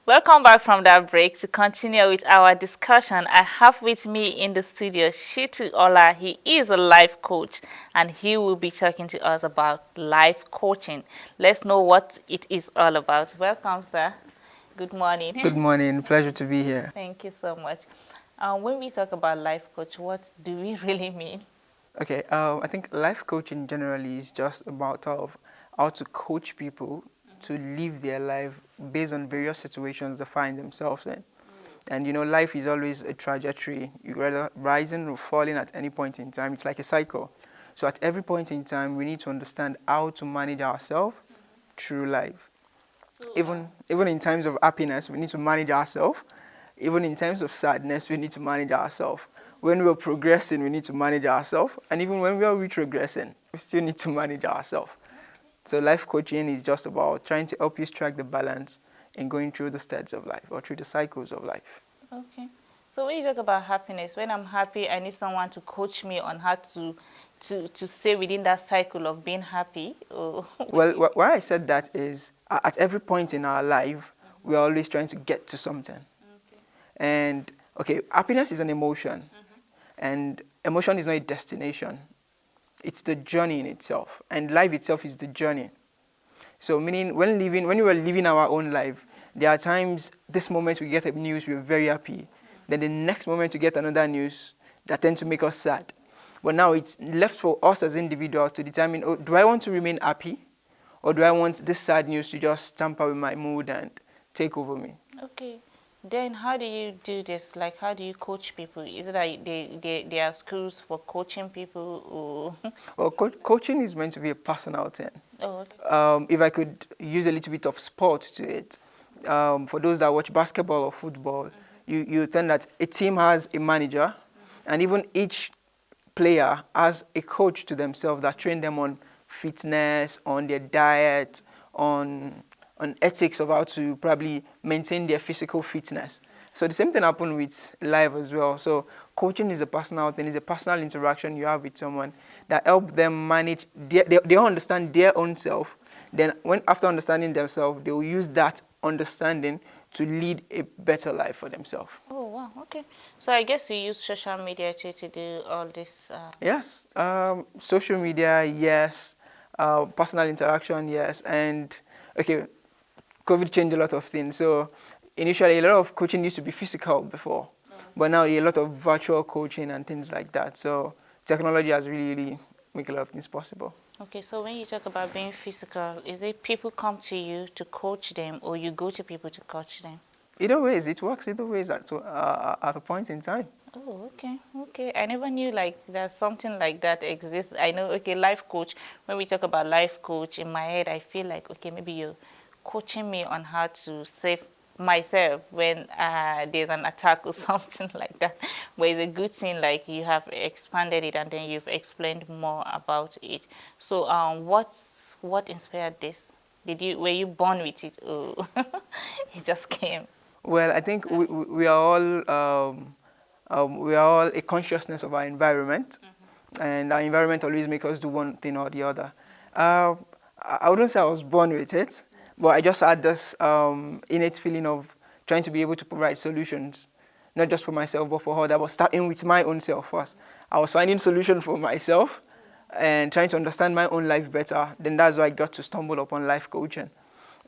Welcome back from that break to continue with our discussion. I have with me in the studio Chiytwo. He is a life coach and he will be talking to us about life coaching. Let's know what it is all about. Welcome, sir. Good morning. Good morning. Pleasure to be here. Thank you so much. When we talk about life coach, what do we really mean? Okay, I think life coaching generally is just about how to coach people to live their life based on various situations they find themselves in. And life is always a trajectory. You're either rising or falling at any point in time. It's like a cycle. So at every point in time, we need to understand how to manage ourselves through life. Even in times of happiness, we need to manage ourselves. Even in times of sadness, we need to manage ourselves. When we're progressing, we need to manage ourselves. And even when we are retrogressing, we still need to manage ourselves. So life coaching is just about trying to help you strike the balance in going through the stages of life or through the cycles of life. Okay. So when you talk about happiness, when I'm happy, I need someone to coach me on how to stay within that cycle of being happy. Well, why I said that is at every point in our life, we're always trying to get to something. Okay. And okay, happiness is an emotion, and emotion is not a destination. It's the journey in itself, and life itself is the journey. So meaning when you are living our own life, there are times this moment we get a news, we're very happy. Then the next moment we get another news that tends to make us sad. But now it's left for us as individuals to determine, oh, do I want to remain happy? Or do I want this sad news to just tamper with my mood and take over me? Okay. Then how do you do this? Like, how do you coach people? Is it like there are schools for coaching people? Or Well, coaching is meant to be a personal thing. oh, okay. If I could use a little bit of sport to it, for those that watch basketball or football, you think that a team has a manager, and even each player has a coach to themselves that train them on fitness, on their diet, on ethics of how to probably maintain their physical fitness. So the same thing happened with life as well. So coaching is a personal thing, it's a personal interaction you have with someone that help them manage, they understand their own self. Then after understanding themselves, they will use that understanding to lead a better life for themselves. Oh, wow. Okay. So I guess you use social media to do all this. Yes, social media, yes, personal interaction, yes, and okay, COVID changed a lot of things. So initially, a lot of coaching used to be physical before, but now a lot of virtual coaching and things like that. So technology has really made a lot of things possible. Okay, so when you talk about being physical, is it people come to you to coach them or you go to people to coach them? Either ways, it works either ways at a point in time. Oh, okay, okay. I never knew like that something like that exists. I know, okay, life coach. When we talk about life coach, in my head, I feel like, okay, maybe you're coaching me on how to save myself when there's an attack or something like that. But it's a good thing, like you have expanded it and then you've explained more about it. So, what inspired this? Were you born with it, or it just came? Well, I think we are all a consciousness of our environment, and our environment always makes us do one thing or the other. I wouldn't say I was born with it, but I just had this innate feeling of trying to be able to provide solutions, not just for myself, but for others, but starting with my own self first. I was finding solutions for myself and trying to understand my own life better. Then that's why I got to stumble upon life coaching.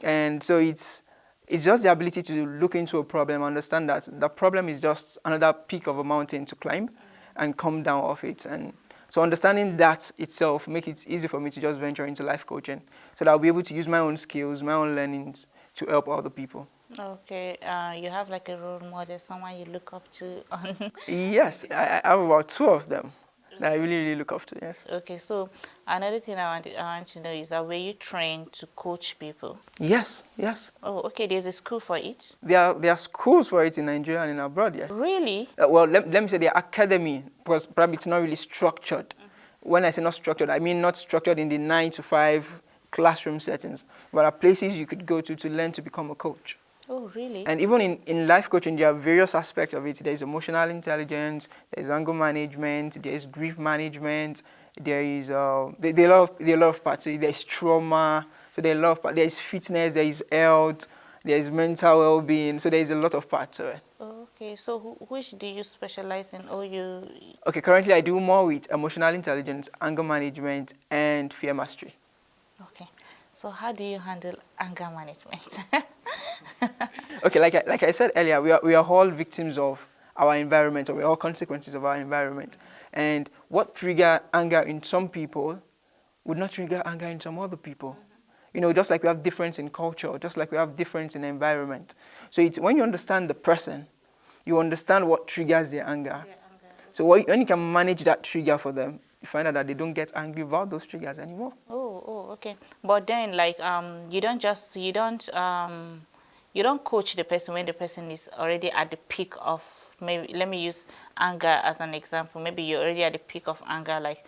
And so it's just the ability to look into a problem, understand that the problem is just another peak of a mountain to climb and come down off it. And so understanding that itself makes it easy for me to just venture into life coaching so that I'll be able to use my own skills, my own learnings to help other people. Okay, you have like a role model, someone you look up to on. Yes, I have about two of them that I really look up to, yes. Okay, so another thing I want to know is that were you trained to coach people? Yes, yes. Oh, okay, there's a school for it? There are schools for it in Nigeria and in abroad, yeah. Really? Well, let me say the academy, because probably it's not really structured. When I say not structured, I mean not structured in the 9 to 5 classroom settings, but are places you could go to learn to become a coach. Oh, really? And even in life coaching, there are various aspects of it. There's emotional intelligence, there's anger management, there's grief management, there is there are a lot of parts. So there's trauma, so there are a lot of parts. There is fitness, there is health, there's mental well-being. So there's a lot of parts to it. Okay, so which do you specialize in? Or you? Okay, currently I do more with emotional intelligence, anger management, and fear mastery. Okay, so how do you handle anger management? Okay, like I said earlier, we are all victims of our environment, or we're all consequences of our environment. And what trigger anger in some people would not trigger anger in some other people. You know, just like we have difference in culture, just like we have difference in environment. So it's when you understand the person, you understand what triggers their anger. So when you can manage that trigger for them, you find out that they don't get angry about those triggers anymore. Oh, okay. But then, like, you don't coach the person when the person is already at the peak of, maybe, let me use anger as an example. Maybe you're already at the peak of anger, like,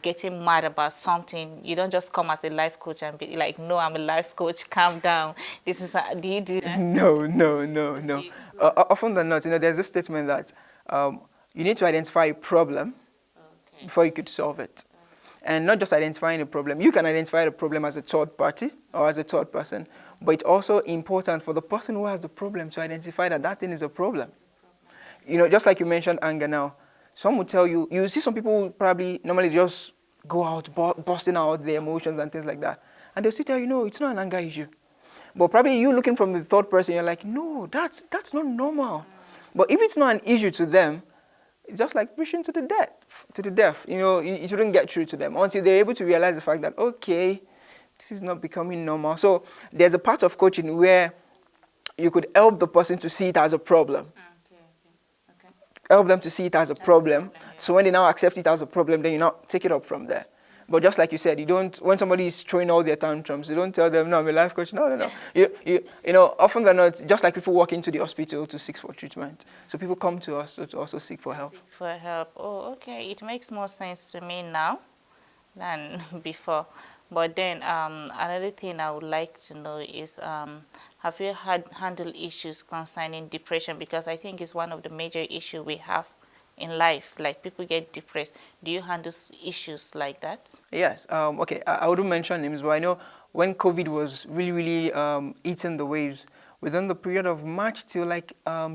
getting mad about something. You don't just come as a life coach and be like, no, I'm a life coach, calm down. Do you do that? No, no, no, no. Often than not, you know, there's this statement that you need to identify a problem before you could solve it. And not just identifying a problem. You can identify the problem as a third party or as a third person, but it's also important for the person who has the problem to identify that that thing is a problem. You know, just like you mentioned anger now, some would tell you, you see some people who probably normally just go out busting out their emotions and things like that. And they'll still tell you, no, it's not an anger issue. But probably you looking from the third person, you're like, no, that's not normal. But if it's not an issue to them, it's just like preaching to the deaf. You know, it shouldn't get through to them until they're able to realize the fact that, okay, this is not becoming normal. So there's a part of coaching where you could help the person to see it as a problem. Okay. Help them to see it as a problem. So when they now accept it as a problem, then you now take it up from there. But just like you said, you don't, when somebody is throwing all their tantrums, you don't tell them, no, I'm a life coach. No, no, no. You know, often than not, just like people walk into the hospital to seek for treatment. So people come to us to also seek for help. Seek for help. Oh, okay. It makes more sense to me now than before. But then another thing I would like to know is, have you handled issues concerning depression? Because I think it's one of the major issues we have in life. Like, people get depressed. Do you handle issues like that? Yes. Okay. I wouldn't mention names, but I know when COVID was really eating the waves, within the period of March till like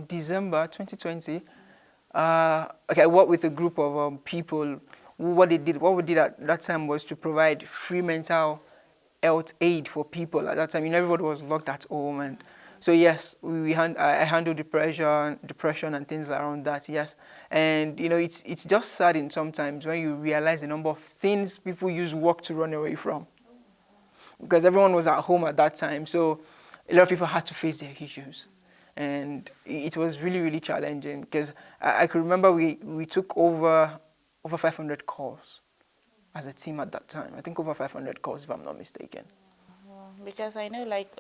December 2020, okay, I worked with a group of people. What we did at that time was to provide free mental health aid for people at that time. You know, everybody was locked at home, and so yes, I handle depression and things around that. Yes, and you know, it's just saddening sometimes when you realize the number of things people use work to run away from, because everyone was at home at that time. So a lot of people had to face their issues, and it was really challenging, because I could remember we took over 500 calls as a team at that time. I think over 500 calls, if I'm not mistaken. Because I know, like,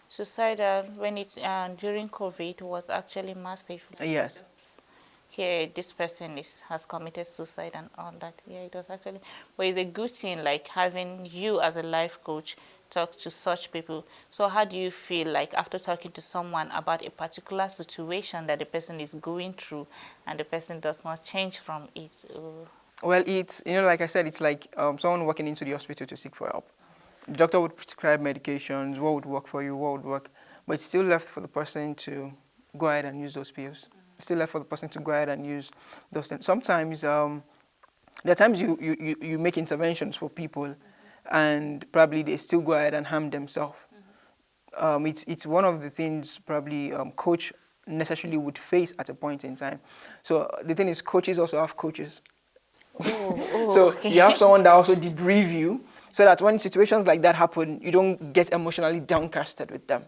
suicidal, when it during COVID, was actually massive. Like, Yes. here, this person has committed suicide and all that. Yeah, it was actually, but it's a good thing, like, having you as a life coach talk to such people. So how do you feel like after talking to someone about a particular situation that the person is going through, and the person does not change from it? Well, it's, you know, like I said, it's like someone walking into the hospital to seek for help. The doctor would prescribe medications, what would work for you, what would work, but it's still left for the person to go ahead and use those pills. It's still left for the person to go ahead and use those things. Sometimes, there are times you make interventions for people, and probably they still go ahead and harm themselves. It's one of the things probably coach necessarily would face at a point in time. So the thing is, coaches also have coaches. So Okay. you have someone that also debrief you, so that when situations like that happen, you don't get emotionally downcasted with them.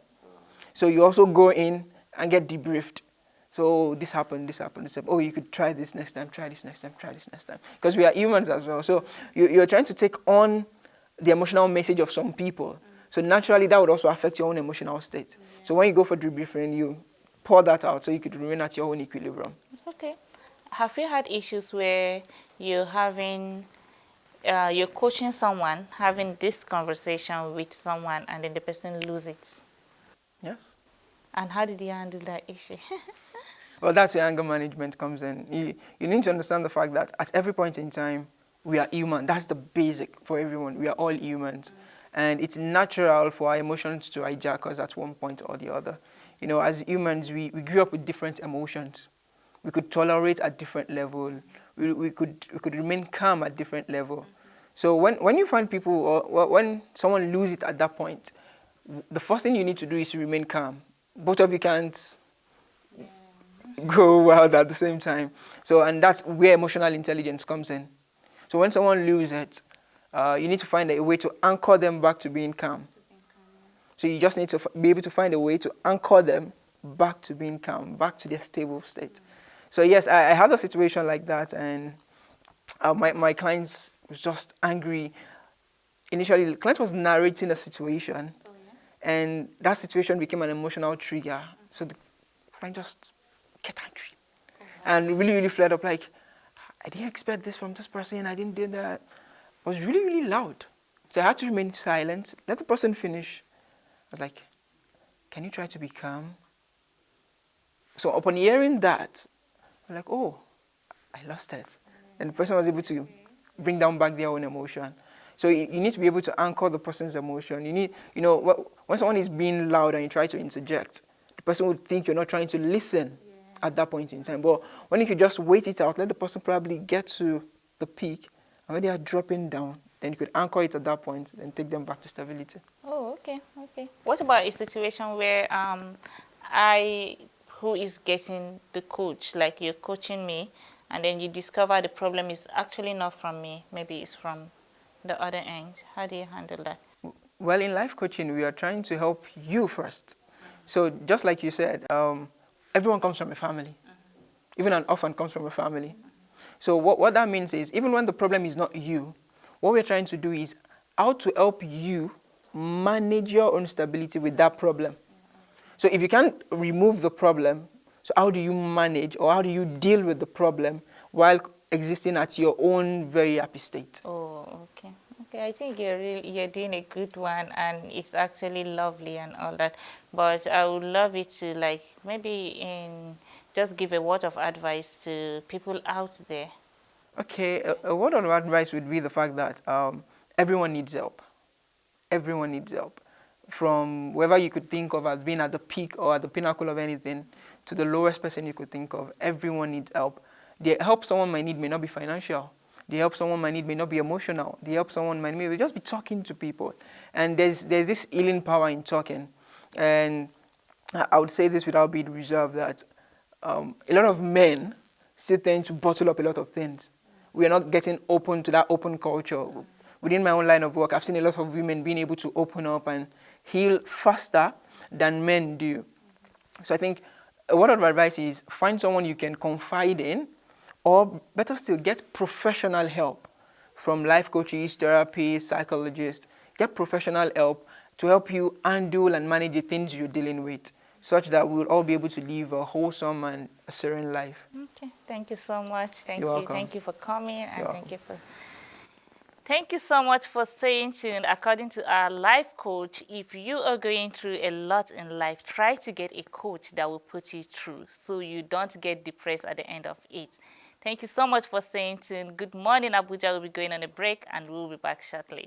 So you also go in and get debriefed. So this happened. Oh, you could try this next time, try this next time, try this next time. Because we are humans as well. So you're trying to take on the emotional message of some people. So naturally, that would also affect your own emotional state. So when you go for debriefing, you pour that out so you could remain at your own equilibrium. Okay. Have you had issues where you're coaching someone, having this conversation with someone, and then the person loses it? Yes. And how did you handle that issue? Well, that's where anger management comes in. You need to understand the fact that at every point in time, we are human. That's the basic for everyone. We are all humans. And it's natural for our emotions to hijack us at one point or the other. You know, as humans, we grew up with different emotions. We could tolerate at different level. We could remain calm at different level. So when you find people, or when someone loses it at that point, the first thing you need to do is to remain calm. Both of you can't go wild at the same time. So, and that's where emotional intelligence comes in. So when someone loses it, you need to find a way to anchor them back to being calm. So you just need to be able to find a way to anchor them back to being calm, back to their stable state. So yes, I had a situation like that, and my client was just angry. Initially, the client was narrating a situation, and that situation became an emotional trigger. So the client just get angry and really, really flared up like, I didn't expect this from this person, I didn't do that. It was really, really loud. So I had to remain silent, let the person finish. I was like, can you try to be calm? So upon hearing that, I'm like, oh, I lost it. And the person was able to bring down back their own emotion. So you need to be able to anchor the person's emotion. You need, when someone is being loud and you try to interject, the person would think you're not trying to listen at that point in time. But when you could just wait it out, let the person probably get to the peak, and when they are dropping down, then you could anchor it at that point and take them back to stability. Oh, okay, okay. What about a situation where I, who is getting the coach, like you're coaching me, and then you discover the problem is actually not from me, maybe it's from the other end. How do you handle that? Well, in life coaching, we are trying to help you first. So just like you said, everyone comes from a family. Even an orphan comes from a family. So what that means is, even when the problem is not you, what we're trying to do is how to help you manage your own stability with that problem. So if you can't remove the problem, so how do you manage, or how do you deal with the problem while existing at your own very happy state? Oh, okay. Okay, I think you're doing a good one, and it's actually lovely and all that. But I would love it to, like, maybe just give a word of advice to people out there. Okay, a word of advice would be the fact that everyone needs help. Everyone needs help. From whoever you could think of as being at the peak or at the pinnacle of anything to the lowest person you could think of, everyone needs help. The help someone might need may not be financial. The help someone might need may not be emotional. The help someone might need may just be talking to people. And there's this healing power in talking. And I would say this without being reserved, that a lot of men still tend to bottle up a lot of things. We are not getting open to that open culture. Within my own line of work, I've seen a lot of women being able to open up and heal faster than men do. So I think a word of advice is find someone you can confide in, or better still, get professional help from life coaches, therapists, psychologists. Get professional help to help you handle and manage the things you're dealing with, such that we'll all be able to live a wholesome and a serene life. Okay, thank you so much. Thank You're you. welcome. Thank you for coming, and You're thank welcome. you for... Thank you so much for staying tuned. According to our life coach, if you are going through a lot in life, try to get a coach that will put you through so you don't get depressed at the end of it. Thank you so much for staying tuned. Good morning, Abuja. We'll be going on a break, and we'll be back shortly.